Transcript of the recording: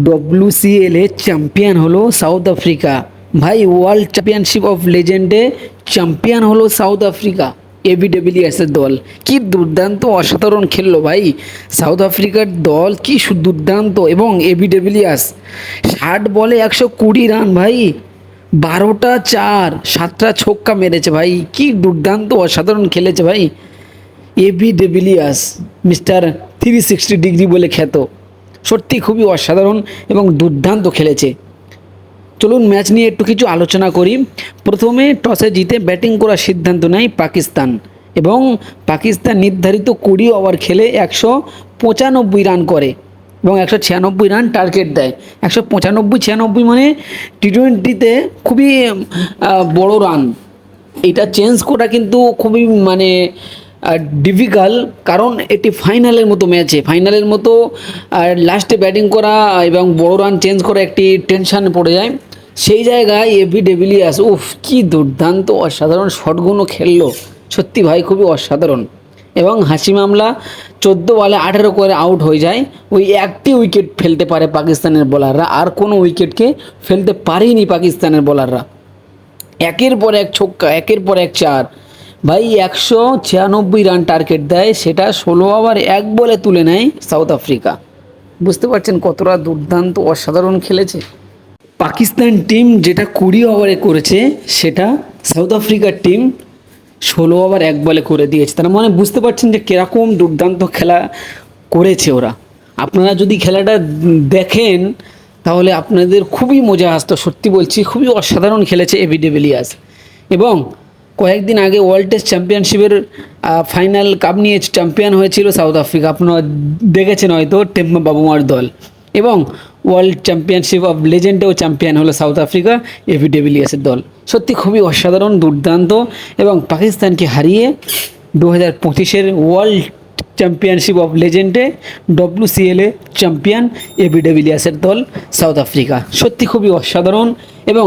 WCL এ champion হলো South Africa. ভাই world championship of লেজেন্ডে champion হলো সাউথ আফ্রিকা। এবি ডিভিলিয়ার্সের দল কি দুর্দান্ত অসাধারণ খেললো ভাই। সাউথ আফ্রিকার দল কি দুর্দান্ত, এবং এবি ডিভিলিয়ার্স 60 বলে 120 রান ভাই, 12টা চার 7টা ছক্কা মেরেছে ভাই, কি দুর্দান্ত অসাধারণ খেলেছে ভাই এবি ডিভিলিয়ার্স, মিস্টার 360 ডিগ্রি বলে খ্যাত। সত্যি খুবই অসাধারণ এবং দুর্দান্ত খেলেছে। চলুন ম্যাচ নিয়ে একটু কিছু আলোচনা করি। প্রথমে টসে জিতে ব্যাটিং করার সিদ্ধান্ত নেয় পাকিস্তান, এবং পাকিস্তান নির্ধারিত 20 ওভার খেলে 195 রান করে এবং 196 রান টার্গেট দেয়। 195-96 মানে T20-তে খুবই বড় রান। এটা চেঞ্জ করা কিন্তু খুবই ডিফিকাল্ট, কারণ এটি ফাইনালের মতো ম্যাচে, ফাইনালের মতো লাস্টে ব্যাটিং করা এবং বড় রান চেঞ্জ করা একটি টেনশান পড়ে যায়। সেই জায়গায় এবি ডিভিলিয়ার্স কি দুর্দান্ত অসাধারণ শটগুলো খেললো, সত্যি ভাই খুবই অসাধারণ। এবং হাসি মামলা 14 বলে 18 করে আউট হয়ে যায়। ওই একটি উইকেট ফেলতে পারে পাকিস্তানের বোলাররা, আর কোনো উইকেটকে ফেলতে পারেনি পাকিস্তানের বোলাররা। একের পর এক ছক্কা, একের পর এক চার ভাই, 196 রান টার্গেট দেয়, সেটা 16 ওভার 1 বলে তুলে নেয় সাউথ আফ্রিকা। বুঝতে পারছেন কতটা দুর্দান্ত অসাধারণ খেলেছে পাকিস্তান টিম। যেটা 20 ওভারে করেছে সেটা সাউথ আফ্রিকার টিম 16 ওভার 1 বলে করে দিয়েছে। তার মানে বুঝতে পারছেন যে কীরকম দুর্দান্ত খেলা করেছে ওরা। আপনারা যদি খেলাটা দেখেন তাহলে আপনাদের খুবই মজা আসতো, সত্যি বলছি খুবই অসাধারণ খেলেছে এবি ডিভিলিয়ার্স। এবং কয়েকদিন আগে ওয়ার্ল্ড টেস্ট চ্যাম্পিয়নশিপের ফাইনাল কাপ নিয়ে চ্যাম্পিয়ন হয়েছিল সাউথ আফ্রিকা, আপনারা দেখেছেন হয়তো, টেম্পা বাবুমার দল। এবং ওয়ার্ল্ড চ্যাম্পিয়নশিপ অফ লেজেন্ডেও চ্যাম্পিয়ন হলো সাউথ আফ্রিকা, এবি ডিভিলিয়ার্সের দল। সত্যি খুবই অসাধারণ দুর্দান্ত, এবং পাকিস্তানকে হারিয়ে 2025-এর ওয়ার্ল্ড চ্যাম্পিয়নশিপ অফ লেজেন্ডে WCL-এ চ্যাম্পিয়ন এবি ডিভিলিয়ার্সের দল সাউথ আফ্রিকা। সত্যি খুবই অসাধারণ। এবং